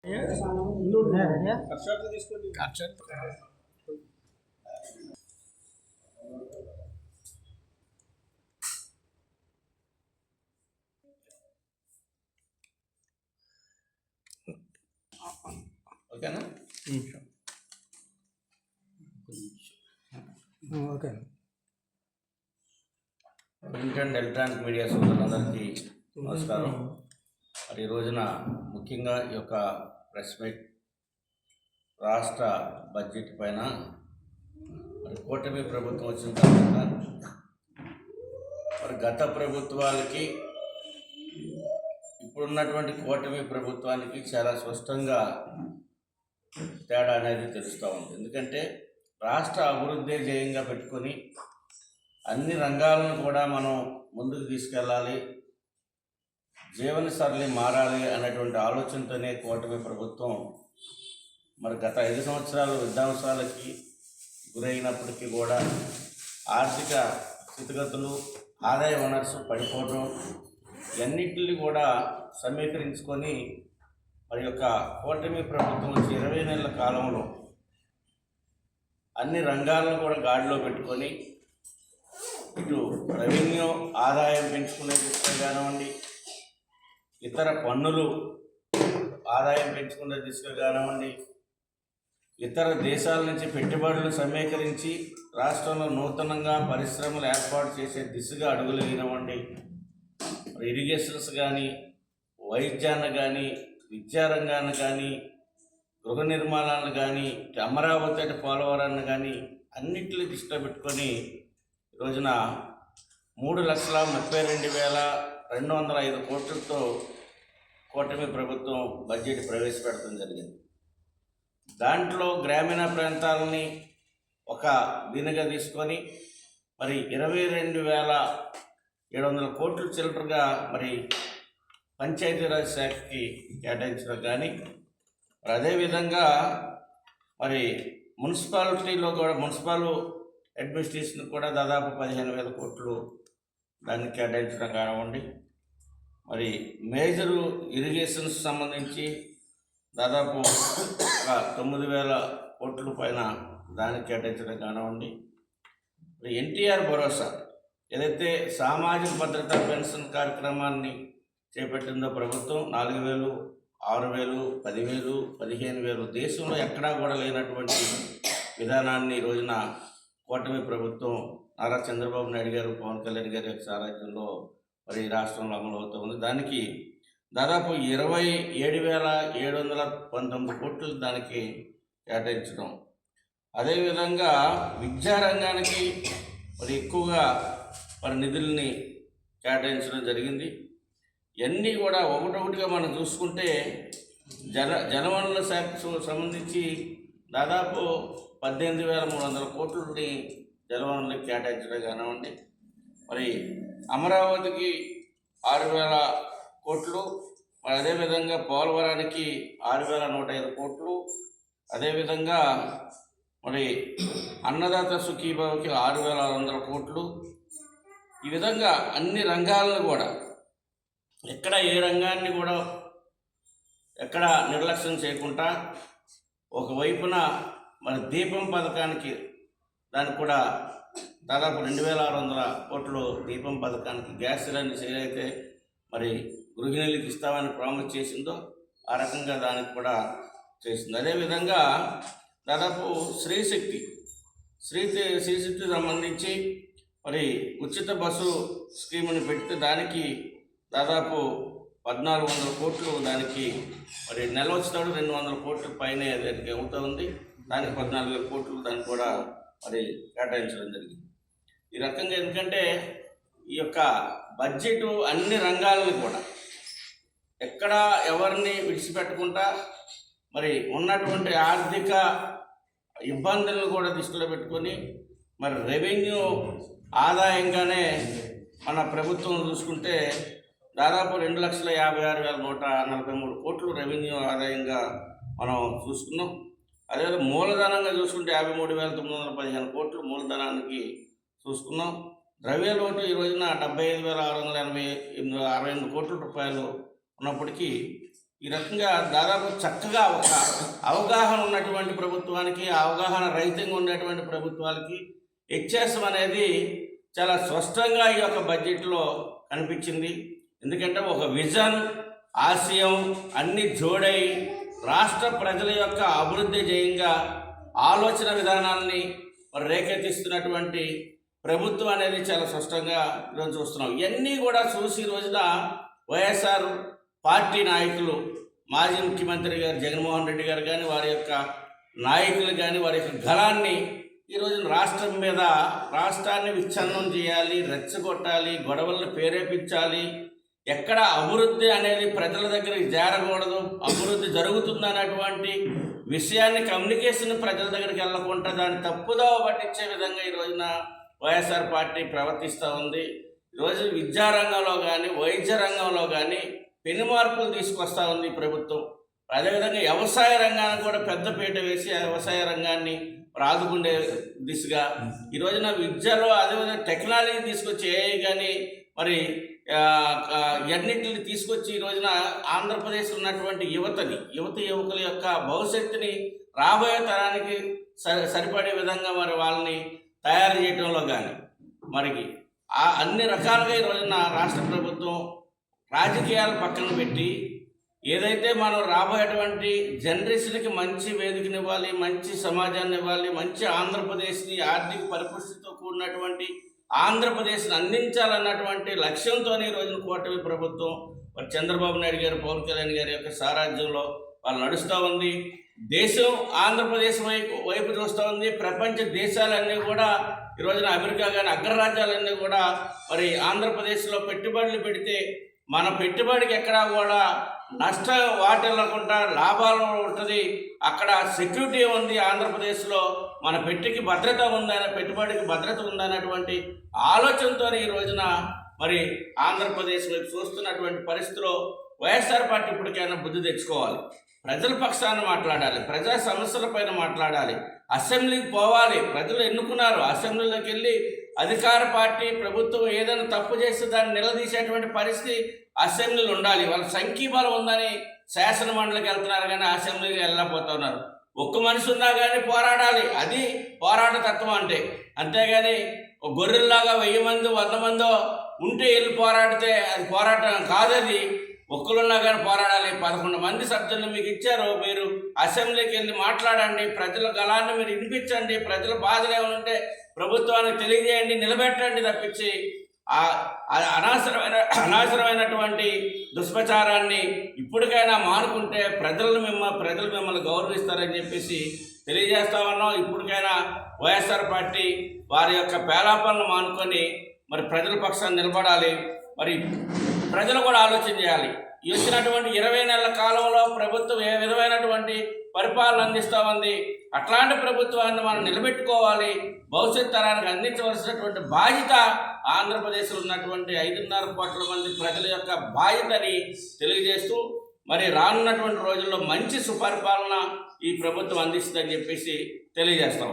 ఓకేనా? Okay. Print and electronic media సోదరులందరికీ నమస్కారం. మరి ఈ రోజున ముఖ్యంగా ఈ యొక్క ప్రెస్ మీట్ రాష్ట్ర బడ్జెట్ పైన మరి కూటమి ప్రభుత్వం వచ్చిన తర్వాత మరి గత ప్రభుత్వాలకి ఇప్పుడున్నటువంటి కూటమి ప్రభుత్వానికి చాలా స్పష్టంగా తేడా అనేది తెలుస్తూ ఉంది. ఎందుకంటే రాష్ట్ర అభివృద్ధి ధ్యేయంగా పెట్టుకొని అన్ని రంగాలను కూడా మనం ముందుకు తీసుకెళ్ళాలి, జీవన సరళి మారాలి అనేటువంటి ఆలోచనతోనే కూటమి ప్రభుత్వం మరి గత 5 సంవత్సరాలు విధ్వంసాలకి గురైనప్పటికీ కూడా ఆర్థిక స్థితిగతులు, ఆదాయ వనరులు పడిపోవడం ఇవన్నిటిని కూడా సమీకరించుకొని మరి యొక్క కూటమి ప్రభుత్వం వచ్చి 20 నెలల కాలంలో అన్ని రంగాలను కూడా గాడిలో పెట్టుకొని ఇటు రెవెన్యూ ఆదాయం పెంచుకునే దిశగా కానివ్వండి, ఇతర పన్నులు ఆదాయం పెంచుకునే దిశగా కానివ్వండి, ఇతర దేశాల నుంచి పెట్టుబడులు సమీకరించి రాష్ట్రంలో నూతనంగా పరిశ్రమలు ఏర్పాటు చేసే దిశగా అడుగులు వేయనివ్వండి, ఇరిగేషన్స్ కానీ, వైద్యాన్ని కానీ, విద్యారంగాన్ని కానీ, గృహ నిర్మాణాలను కానీ, అమరావతి అంటే పోలవరాన్ని కానీ అన్నింటినీ దృష్టిలో పెట్టుకొని రోజున 3,32,205 కోట్లతో కూటమి ప్రభుత్వం బడ్జెట్ ప్రవేశపెట్టడం జరిగింది. దాంట్లో గ్రామీణ ప్రాంతాలని ఒక దీనిగా తీసుకొని మరి 22,700 కోట్లు చిల్లరగా మరి పంచాయతీరాజ్ శాఖకి కేటాయించడం కానీ, మరి అదేవిధంగా మరి మున్సిపాలిటీలో కూడా మున్సిపల్ అడ్మినిస్ట్రేషన్ కూడా దాదాపు 15,000 కోట్లు దానికి కేటాయించడం కానివ్వండి, మరి మేజరు ఇరిగేషన్స్ సంబంధించి దాదాపు 9,000 కోట్ల పైన దానికి కేటాయించడం కానివ్వండి, మరి ఎన్టీఆర్ భరోసా ఏదైతే సామాజిక భద్రతా పెన్షన్ కార్యక్రమాన్ని చేపట్టిందో ప్రభుత్వం 4,000, 6,000, 10,000, 15,000 దేశంలో ఎక్కడా కూడా లేనటువంటి విధానాన్ని ఈ రోజున కూటమి ప్రభుత్వం నారా చంద్రబాబు నాయుడు గారు, పవన్ కళ్యాణ్ గారి యొక్క సారథ్యంలో మరి రాష్ట్రంలో అమలు అవుతూ ఉంది. దానికి దాదాపు 27,719 కోట్లు దానికి కేటాయించడం, అదేవిధంగా విద్యారంగానికి మరి ఎక్కువగా మరి నిధుల్ని కేటాయించడం జరిగింది. ఇవన్నీ కూడా ఒకటొకటిగా మనం చూసుకుంటే జలవనరుల శాఖకు సంబంధించి దాదాపు 18,300 కోట్లని జలవనరులకు కేటాయించడం కానివ్వండి, మరి అమరావతికి 6,000 కోట్లు, మరి అదేవిధంగా పోలవరానికి 6,105 కోట్లు, అదేవిధంగా మరి అన్నదాత సుఖీభావకి 6,600 కోట్లు. ఈ విధంగా అన్ని రంగాలను కూడా ఎక్కడ ఏ రంగాన్ని కూడా ఎక్కడ నిర్లక్ష్యం చేయకుండా ఒకవైపున మరి దీపం పథకానికి దానికి కూడా దాదాపు 2,600 కోట్లు దీపం పథకానికి గ్యాస్ సిలిండర్స్ ఏదైతే మరి గృహిణులకు ఇస్తామని ప్రామిస్ చేసిందో ఆ రకంగా దానికి కూడా చేసింది. అదేవిధంగా దాదాపు శ్రీశక్తి సంబంధించి మరి ఉచిత బస్సు స్కీముని పెడితే దానికి దాదాపు 1,400 కోట్లు దానికి మరి నెల వచ్చేటప్పుడు 200 కోట్ల పైన దానికి అవుతుంది. దానికి 14,000 కోట్లు దానికి కూడా మరి కేటాయించడం జరిగింది. ఈ రకంగా ఎందుకంటే ఈ యొక్క బడ్జెట్ అన్ని రంగాలను కూడా ఎక్కడ ఎవరిని విడిచిపెట్టకుండా మరి ఉన్నటువంటి ఆర్థిక ఇబ్బందులను కూడా దృష్టిలో పెట్టుకొని మరి రెవెన్యూ ఆదాయంగానే మన ప్రభుత్వం చూసుకుంటే దాదాపు 2,56,143 కోట్లు రెవెన్యూ ఆదాయంగా మనం చూసుకున్నాం. అదేవిధంగా మూలధనంగా చూసుకుంటే 53,915 కోట్లు మూలధనానికి చూసుకున్నాం. ద్రవ్య లోటు ఈ రోజున 75,668 కోట్ల రూపాయలు ఉన్నప్పటికీ ఈ రకంగా దాదాపు చక్కగా ఒక అవగాహన ఉన్నటువంటి ప్రభుత్వానికి, అవగాహన రహితంగా ఉన్నటువంటి ప్రభుత్వాలకి వ్యత్యాసం అనేది చాలా స్పష్టంగా ఈ యొక్క బడ్జెట్లో కనిపించింది. ఎందుకంటే ఒక విజన్, ఆశయం అన్ని జోడై రాష్ట్ర ప్రజల యొక్క అభివృద్ధి ధ్యేయంగా ఆలోచన విధానాన్ని రేకెత్తిస్తున్నటువంటి ప్రభుత్వం అనేది చాలా స్పష్టంగా ఈరోజు చూస్తున్నాం. ఇవన్నీ కూడా చూసి ఈ రోజున వైఎస్ఆర్ పార్టీ నాయకులు, మాజీ ముఖ్యమంత్రి గారు జగన్మోహన్ రెడ్డి గారు కానీ, వారి యొక్క నాయకులు కానీ వారి యొక్క గళాన్ని ఈరోజు రాష్ట్రం మీద, రాష్ట్రాన్ని విచ్ఛిన్నం చేయాలి, రెచ్చగొట్టాలి, గొడవలను ప్రేరేపించాలి, ఎక్కడ అభివృద్ధి అనేది ప్రజల దగ్గరికి చేరకూడదు, అభివృద్ధి జరుగుతుందనేటువంటి విషయాన్ని కమ్యూనికేషన్ ప్రజల దగ్గరికి వెళ్ళకుండా దాన్ని తప్పుదోవ పట్టించే విధంగా ఈ రోజున వైఎస్ఆర్ పార్టీ ప్రవర్తిస్తూ ఉంది. ఈరోజు విద్యారంగంలో కానీ, వైద్య రంగంలో కానీ పెను మార్పులు తీసుకొస్తూ ఉంది ప్రభుత్వం. అదేవిధంగా వ్యవసాయ రంగాన్ని కూడా పెద్దపీట వేసి వ్యవసాయ రంగాన్ని ఆదుకునే దిశగా ఈ రోజున విద్యలో అదేవిధంగా టెక్నాలజీ తీసుకొచ్చి ఏఐ కానీ మరి అన్నింటిని తీసుకొచ్చి ఈ రోజున ఆంధ్రప్రదేశ్ ఉన్నటువంటి యువకుల యొక్క భవిష్యత్తుని రాబోయే తరానికి సరిపడే విధంగా మరి వాళ్ళని తయారు చేయడంలో కానీ మరి అన్ని రకాలుగా ఈ రోజున రాష్ట్ర ప్రభుత్వం రాజకీయాలు పక్కన పెట్టి ఏదైతే మనం రాబోయేటువంటి జనరేషన్కి మంచి వేదికనివ్వాలి, మంచి సమాజాన్ని ఇవ్వాలి, మంచి ఆంధ్రప్రదేశ్ని ఆర్థిక పరిపుష్టితో కూడినటువంటి ఆంధ్రప్రదేశ్ని అందించాలన్నటువంటి లక్ష్యంతో ఈ రోజున కూటమి ప్రభుత్వం మరి చంద్రబాబు నాయుడు గారు, పవన్ కళ్యాణ్ గారి యొక్క సారథ్యంలో వాళ్ళు నడుస్తూ ఉంది. దేశం ఆంధ్రప్రదేశ్ వైపు చూస్తూ ఉంది. ప్రపంచ దేశాలన్నీ కూడా ఈ రోజున అమెరికా కానీ అగ్రరాజ్యాలన్నీ కూడా మరి ఆంధ్రప్రదేశ్లో పెట్టుబడులు పెడితే మన పెట్టుబడికి ఎక్కడా కూడా నష్టం వాటిల్లకుండా లాభాలు ఉంటుంది, అక్కడ సెక్యూరిటీ ఉంది, ఆంధ్రప్రదేశ్లో మన పెట్టుబడికి భద్రత ఉందనేటువంటి ఆలోచనతో ఈ రోజున మరి ఆంధ్రప్రదేశ్ వైపు చూస్తున్నటువంటి పరిస్థితిలో వైఎస్ఆర్ పార్టీ ఇప్పటికైనా బుద్ధి తెచ్చుకోవాలి. ప్రజల పక్షాన మాట్లాడాలి, ప్రజా సమస్యలపైన మాట్లాడాలి, అసెంబ్లీకి పోవాలి. ప్రజలు ఎన్నుకున్నారు, అసెంబ్లీలోకి వెళ్ళి అధికార పార్టీ ప్రభుత్వం ఏదైనా తప్పు చేస్తే దాన్ని నిలదీసేటువంటి పరిస్థితి అసెంబ్లీలో ఉండాలి. వాళ్ళ సంఖ్యాబలం ఉందని శాసన మండలికి వెళ్తున్నారు కానీ అసెంబ్లీకి వెళ్ళకపోతున్నారు. ఒక్క మనిషి ఉన్నా కానీ పోరాడాలి, అది పోరాట తత్వం అంటే. అంతేగాని గొర్రెల్లాగా 1000 మంది 100 మందో ఉంటే వెళ్ళి పోరాడితే అది పోరాటం కాదది. ఒక్కరున్నా కానీ పోరాడాలి. 11 మంది సభ్యులను మీకు ఇచ్చారు, మీరు అసెంబ్లీకి వెళ్ళి మాట్లాడండి, ప్రజల గళాన్ని మీరు వినిపించండి, ప్రజల బాధలు ఏమైనా ఉంటే ప్రభుత్వానికి తెలియజేయండి, నిలబెట్టండి తప్పించి అనవసరమైనటువంటి దుష్ప్రచారాన్ని ఇప్పటికైనా మానుకుంటే ప్రజలు మిమ్మల్ని గౌరవిస్తారని చెప్పేసి తెలియజేస్తా ఉన్నాం. ఇప్పటికైనా వైఎస్ఆర్ పార్టీ వారి యొక్క పేలాపనలు మానుకొని మరి ప్రజల పక్షాన్ని నిలబడాలి. మరి ప్రజలు కూడా ఆలోచన చేయాలి. వచ్చినటువంటి 20 నెలల కాలంలో ప్రభుత్వం ఏ విధమైనటువంటి పరిపాలన అందిస్తూ ఉంది, అట్లాంటి ప్రభుత్వాన్ని మనం నిలబెట్టుకోవాలి. భవిష్యత్ తరానికి అందించవలసినటువంటి బాధ్యత ఆంధ్రప్రదేశ్లో ఉన్నటువంటి 5.5 కోట్ల మంది ప్రజల యొక్క బాధ్యతని తెలియజేస్తూ మరి రానున్నటువంటి రోజుల్లో మంచి సుపరిపాలన ఈ ప్రభుత్వం అందిస్తుందని చెప్పేసి తెలియజేస్తాం.